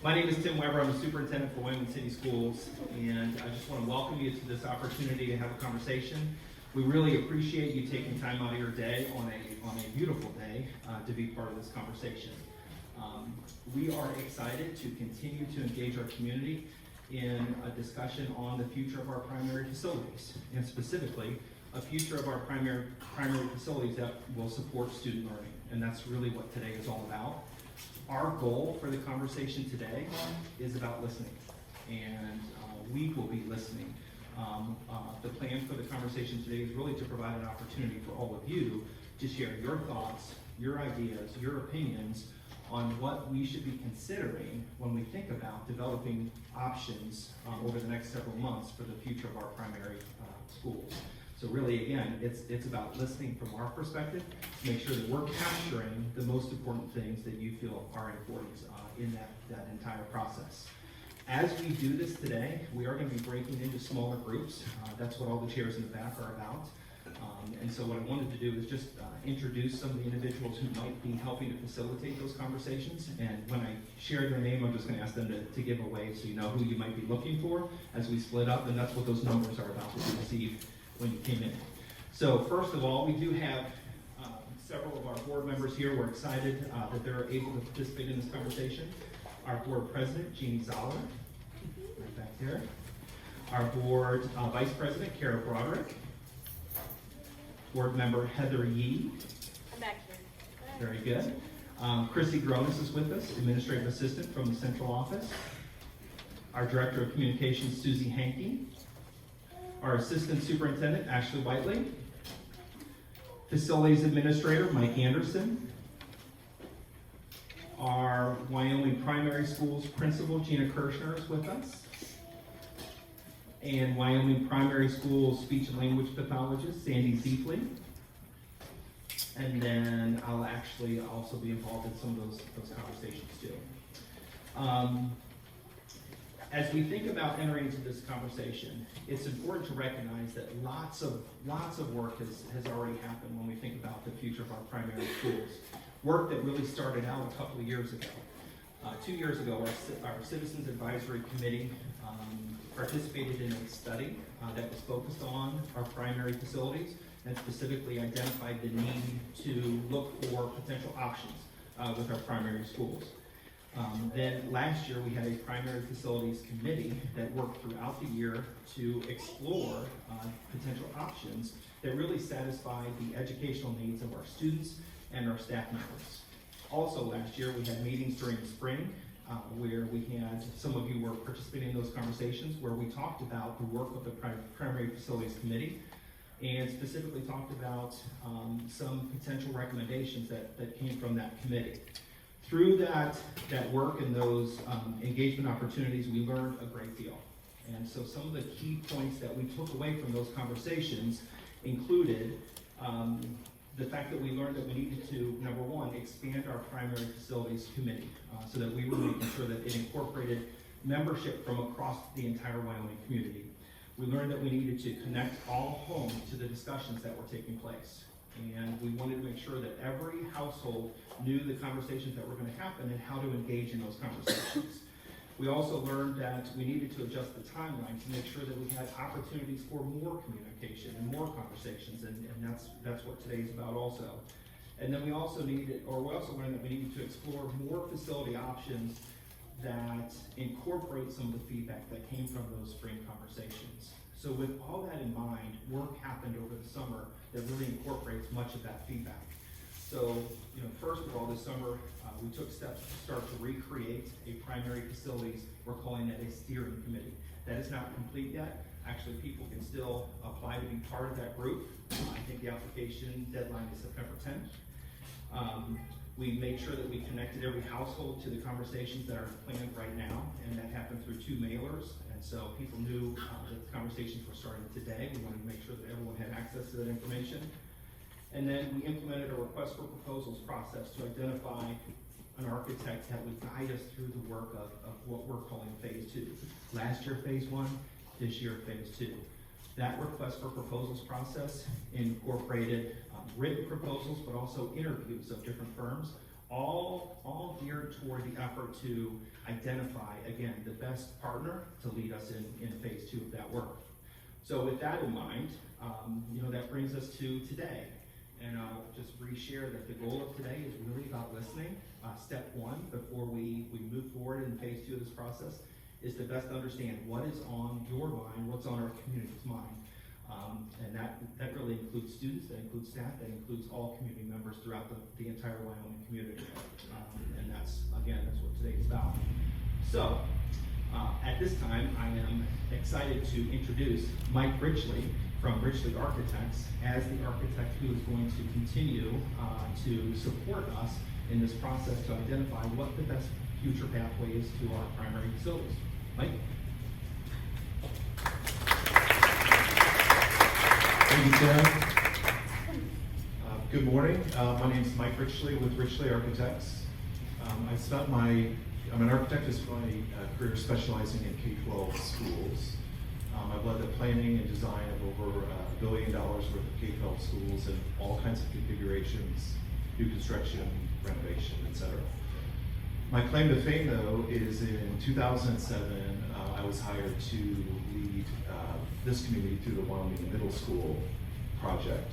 My name is Tim Weber. I'm the superintendent for Wyoming City Schools, and I just want to welcome you to this opportunity to have a conversation. We really appreciate you taking time out of your day on a beautiful day to be part of this conversation. We are excited to continue to engage our community in a discussion on the future of our primary facilities, and specifically a future of our primary facilities that will support student learning, and that's really what today is all about. Our goal for the conversation today is about listening, and we will be listening. The plan for the conversation today is really to provide an opportunity for all of you to share your thoughts, your ideas, your opinions on what we should be considering when we think about developing options over the next several months for the future of our primary schools. So really, again, it's about listening from our perspective to make sure that we're capturing the most important things that you feel are important in that entire process. As we do this today, we are going to be breaking into smaller groups. That's what all the chairs in the back are about. And so what I wanted to do is just introduce some of the individuals who might be helping to facilitate those conversations. And when I share their name, I'm just going to ask them to give a wave so you know who you might be looking for as we split up. And that's what those numbers are about that you received when you came in. So first of all, we do have several of our board members here. We're excited that they're able to participate in this conversation. Our board president, Jeannie Zoller, right back there. Our board vice president, Kara Broderick. Board member, Heather Yee. I'm back here. Very good. Chrissy Gronis is with us, administrative assistant from the central office. Our director of communications, Susie Hankey. Our assistant superintendent, Ashley Whiteley. Facilities administrator, Mike Anderson. Our Wyoming Primary Schools principal, Gina Kirshner, is with us. And Wyoming Primary Schools speech and language pathologist, Sandy Zeefley. And then I'll actually also be involved in some of those conversations too. As we think about entering into this conversation, it's important to recognize that lots of work has already happened when we think about the future of our primary schools. Work that really started out a couple of years ago. 2 years ago, our Citizens Advisory Committee participated in a study that was focused on our primary facilities and specifically identified the need to look for potential options with our primary schools. Then last year we had a primary facilities committee that worked throughout the year to explore potential options that really satisfy the educational needs of our students and our staff members. Also last year we had meetings during the spring where we had, some of you were participating in those conversations, where we talked about the work of the primary facilities committee and specifically talked about some potential recommendations that came from that committee. Through that work and those engagement opportunities, we learned a great deal. And so some of the key points that we took away from those conversations included the fact that we learned that we needed to, number one, expand our primary facilities committee so that we were making sure that it incorporated membership from across the entire Wyoming community. We learned that we needed to connect all homes to the discussions that were taking place. And we wanted to make sure that every household knew the conversations that were going to happen and how to engage in those conversations. We also learned that we needed to adjust the timeline to make sure that we had opportunities for more communication and more conversations, and that's what today is about also. And then we also learned that we needed to explore more facility options that incorporate some of the feedback that came from those spring conversations. So with all that in mind, work happened over the summer that really incorporates much of that feedback. So, first of all, this summer, we took steps to start to recreate a primary facilities. We're calling that a steering committee. That is not complete yet. Actually, people can still apply to be part of that group. I think the application deadline is September 10th. We made sure that we connected every household to the conversations that are planned right now, and that happened through 2 mailers. And so people knew that the conversations were starting today. We wanted to make sure that everyone had access to that information. And then we implemented a request for proposals process to identify an architect that would guide us through the work of what we're calling phase 2. Last year, phase 1, this year, phase 2. That request for proposals process incorporated written proposals, but also interviews of different firms, all geared toward the effort to identify, again, the best partner to lead us in phase 2 of that work. So with that in mind, that brings us to today. And I'll just re-share that the goal of today is really about listening. Step 1, before we move forward in phase 2 of this process, is to best understand what is on your mind, what's on our community's mind. And that really includes students, that includes staff, that includes all community members throughout the entire Wyoming community. And that's what today is about. So, at this time, I am excited to introduce Mike Richley from Richley Architects as the architect who is going to continue to support us in this process to identify what the best future pathway is to our primary facilities. Mike? Thank you, Tim. Good morning. My name is Mike Richley with Richley Architects. I'm an architect who spent my career specializing in K-12 schools. I've led the planning and design of over $1 billion worth of K-12 schools in all kinds of configurations, new construction, renovation, etc. My claim to fame, though, is in 2007, I was hired to lead this community through the Wyoming Middle School project.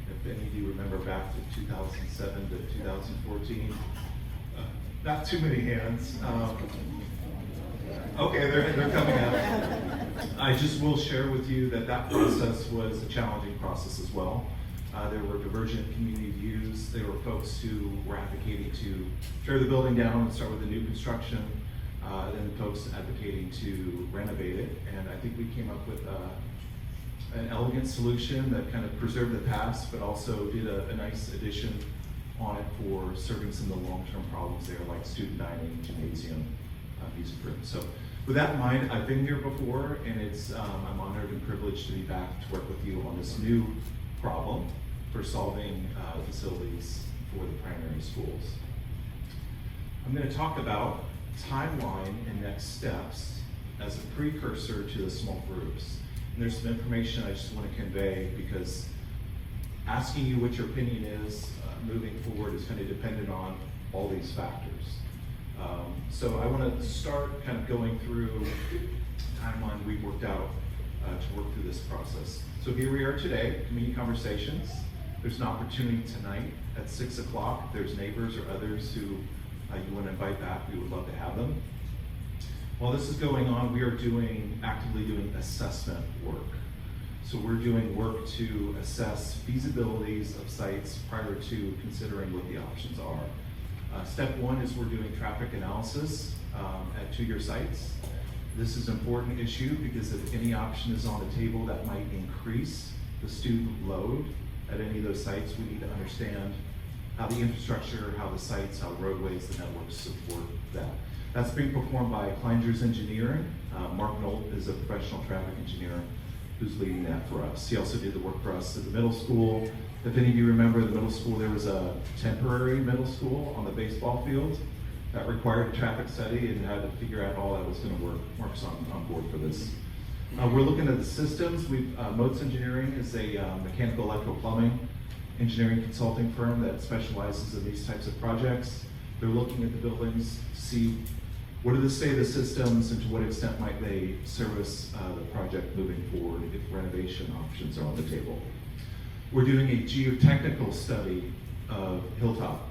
If any of you remember back to 2007 to 2014, not too many hands. Okay, they're coming up. I just will share with you that process was a challenging process as well. There were divergent community views. There were folks who were advocating to tear the building down and start with a new construction, and folks advocating to renovate it. And I think we came up with an elegant solution that kind of preserved the past, but also did a nice addition on it for serving some of the long-term problems there, like student dining, gymnasium, music rooms. So with that in mind, I've been here before, and I'm honored and privileged to be back to work with you on this new problem for solving facilities for the primary schools. I'm going to talk about timeline and next steps as a precursor to the small groups. And there's some information I just want to convey, because asking you what your opinion is moving forward is kind of dependent on all these factors. So I want to start kind of going through the timeline we've worked out to work through this process. So here we are today, community conversations. There's an opportunity tonight at 6 o'clock. If there's neighbors or others who you want to invite back, we would love to have them. While this is going on, we are actively doing assessment work. So we're doing work to assess feasibilities of sites prior to considering what the options are. Step 1 is we're doing traffic analysis at 2-year sites. This is an important issue because if any option is on the table that might increase the student load at any of those sites, we need to understand how the infrastructure, how the sites, how roadways, the networks support that. That's being performed by Kleinger's Engineering. Mark Nolt is a professional traffic engineer who's leading that for us. He also did the work for us at the middle school. If any of you remember the middle school, there was a temporary middle school on the baseball field that required a traffic study and had to figure out how that was going to work. Mark's on board for this. We're looking at the systems. Motes Engineering is a mechanical, electrical, plumbing engineering consulting firm that specializes in these types of projects. They're looking at the buildings to see what are the state of the systems and to what extent might they service the project moving forward if renovation options are on the table. We're doing a geotechnical study of Hilltop.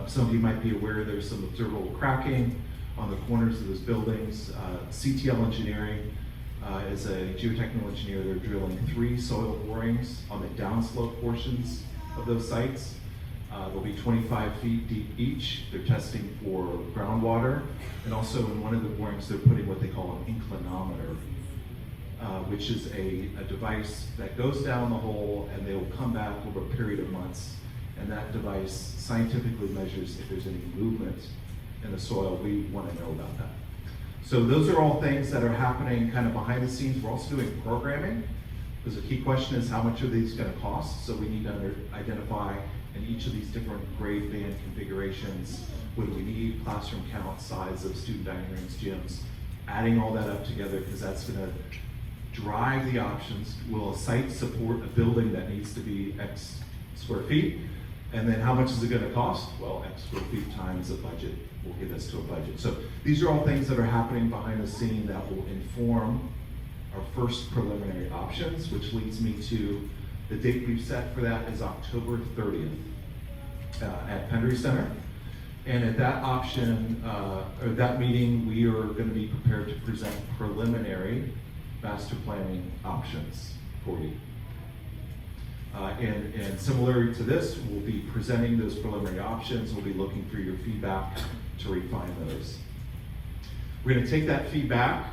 Some of you might be aware there's some observable cracking on the corners of those buildings. CTL Engineering is a geotechnical engineer. They're drilling 3 soil borings on the downslope portions of those sites. They'll be 25 feet deep each. They're testing for groundwater, and also in one of the borings they're putting what they call an inclinometer, which is a device that goes down the hole and they will come back over a period of months, and that device scientifically measures if there's any movement in the soil. We want to know about that. So those are all things that are happening kind of behind the scenes. We're also doing programming, because the key question is how much are these going to cost? So we need to identify in each of these different grade band configurations, what do we need, classroom count, size of student dining rooms, gyms, adding all that up together, because that's going to drive the options. Will a site support a building that needs to be X square feet? And then how much is it gonna cost? Well, X square feet times a budget will get us to a budget. So these are all things that are happening behind the scene that will inform our first preliminary options, which leads me to the date we've set for that is October 30th at Pendry Center. And at that option, or that meeting, we are gonna be prepared to present preliminary master planning options for you. And similar to this, we'll be presenting those preliminary options. We'll be looking for your feedback to refine those. We're gonna take that feedback,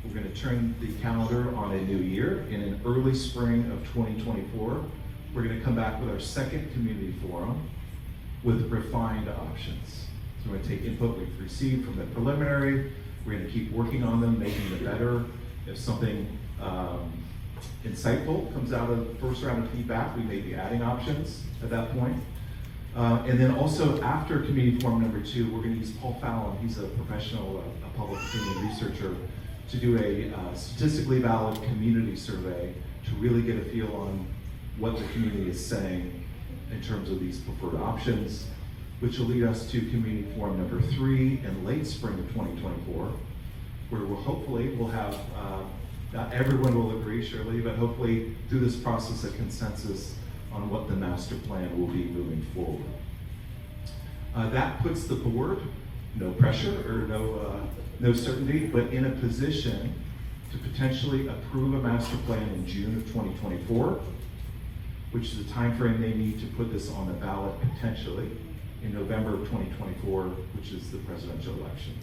we're gonna turn the calendar on a new year. In early spring of 2024, we're gonna come back with our second community forum with refined options. So we're gonna take input we've received from the preliminary, we're gonna keep working on them, making them better. If something insightful comes out of the first round of feedback, we may be adding options at that point. And then also after community forum number 2, we're gonna use Paul Fallon, he's a professional, a public opinion researcher, to do a statistically valid community survey to really get a feel on what the community is saying in terms of these preferred options, which will lead us to community forum number 3 in late spring of 2024, where we'll have, not everyone will agree, surely, but hopefully through this process a consensus on what the master plan will be moving forward. That puts the board, no pressure or no certainty, but in a position to potentially approve a master plan in June of 2024, which is the time frame they need to put this on the ballot potentially in November of 2024, which is the presidential election.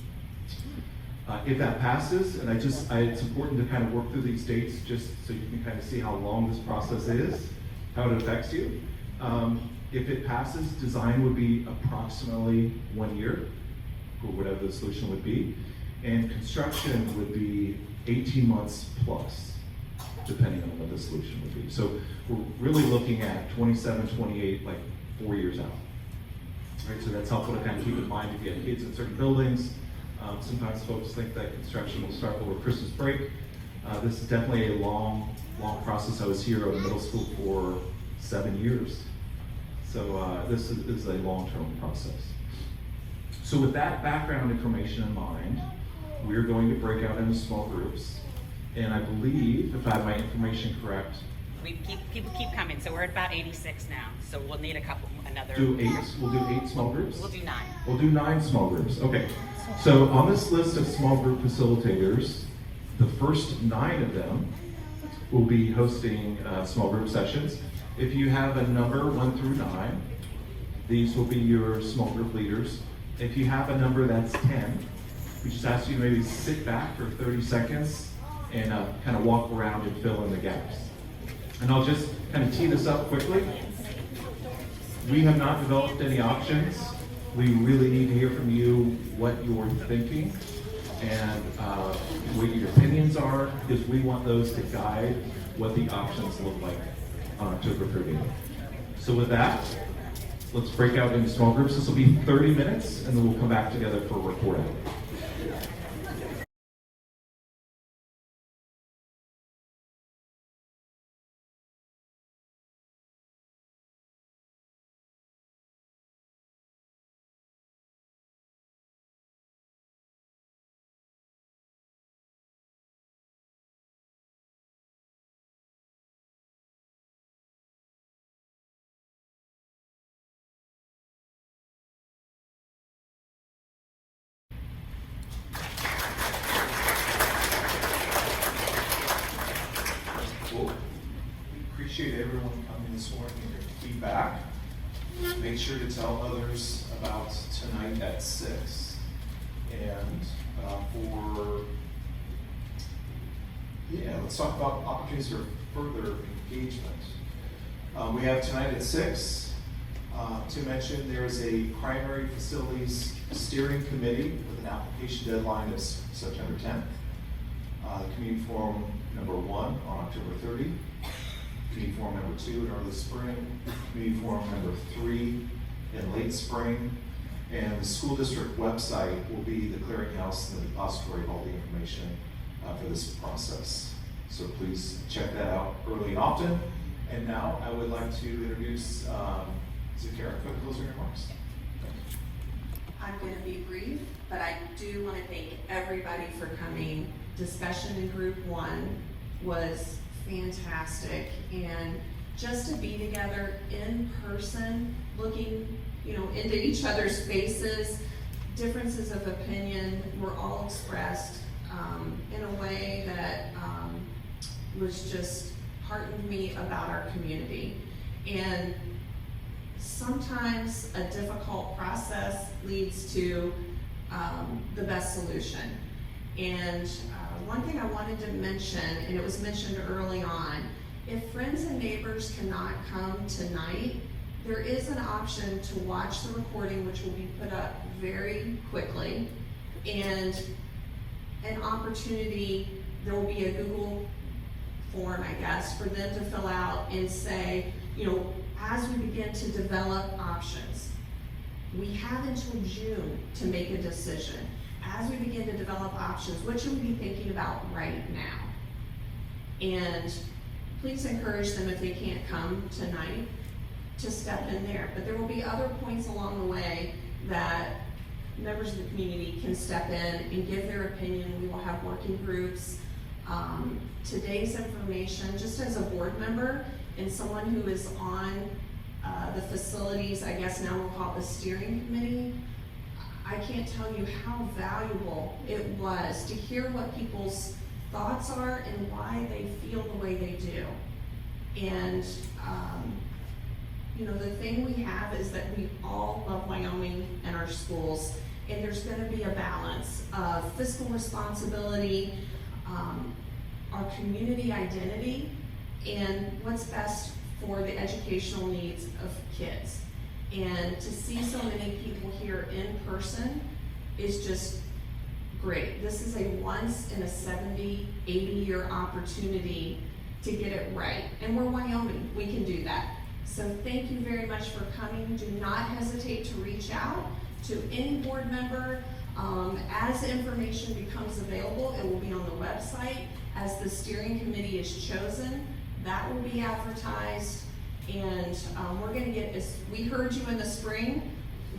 If that passes, and it's important to kind of work through these dates just so you can kind of see how long this process is, how it affects you. If it passes, design would be approximately 1 year for whatever the solution would be, and construction would be 18 months plus, depending on what the solution would be. So we're really looking at 27, 28, like 4 years out. Right, so that's helpful to kind of keep in mind if you have kids in certain buildings. Sometimes folks think that construction will start over Christmas break. This is definitely a long process. I was here at middle school for 7 years. So this is a long-term process. So with that background information in mind, we're going to break out into small groups. And I believe, if I have my information correct, People keep coming, so we're at about 86 now. So we'll need another. we'll do 8 small groups? We'll do 9. We'll do 9 small groups, okay. So on this list of small group facilitators, the first 9 of them will be hosting small group sessions. If you have a number 1 through 9, these will be your small group leaders. If you have a number that's 10, we just ask you to maybe sit back for 30 seconds and kind of walk around and fill in the gaps. And I'll just kind of tee this up quickly. We have not developed any options. We really need to hear from you what you're thinking and what your opinions are, because we want those to guide what the options look like on October 30th. So with that, let's break out into small groups. This will be 30 minutes, and then we'll come back together for a report out. Appreciate everyone coming this morning and your feedback. Make sure to tell others about tonight at 6. And let's talk about opportunities for further engagement. We have tonight at 6. To mention, there is a primary facilities steering committee with an application deadline of September 10th. Community forum number 1 on October 30. Community forum number 2 in early spring, community forum number 3 in late spring, and the school district website will be the clearinghouse and the depository of all the information for this process. So please check that out early and often. And now I would like to introduce So Kara, for closing remarks. I'm going to be brief, but I do want to thank everybody for coming. Discussion in group one was fantastic, and just to be together in person, looking, into each other's faces, differences of opinion were all expressed in a way that was just heartened me about our community. And sometimes a difficult process leads to the best solution. And one thing I wanted to mention, and it was mentioned early on, if friends and neighbors cannot come tonight, there is an option to watch the recording, which will be put up very quickly, and an opportunity, there will be a Google form, I guess, for them to fill out and say, as we begin to develop options, we have until June to make a decision. As we begin to develop options, what should we be thinking about right now? And please encourage them, if they can't come tonight, to step in there. But there will be other points along the way that members of the community can step in and give their opinion. We will have working groups. Today's information, just as a board member and someone who is on the facilities, I guess now we'll call it the steering committee, I can't tell you how valuable it was to hear what people's thoughts are and why they feel the way they do. And the thing we have is that we all love Wyoming and our schools, and there's going to be a balance of fiscal responsibility, our community identity, and what's best for the educational needs of kids. And to see so many people here in person is just great. This is a once in a 70, 80-year opportunity to get it right. And we're Wyoming, we can do that. So thank you very much for coming. Do not hesitate to reach out to any board member. As information becomes available, it will be on the website. As the steering committee is chosen, that will be advertised. And we're going to get, as we heard you in the spring,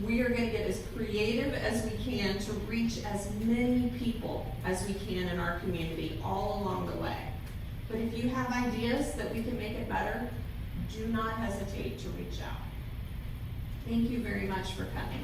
we are going to get as creative as we can to reach as many people as we can in our community all along the way. But if you have ideas that we can make it better, do not hesitate to reach out. Thank you very much for coming.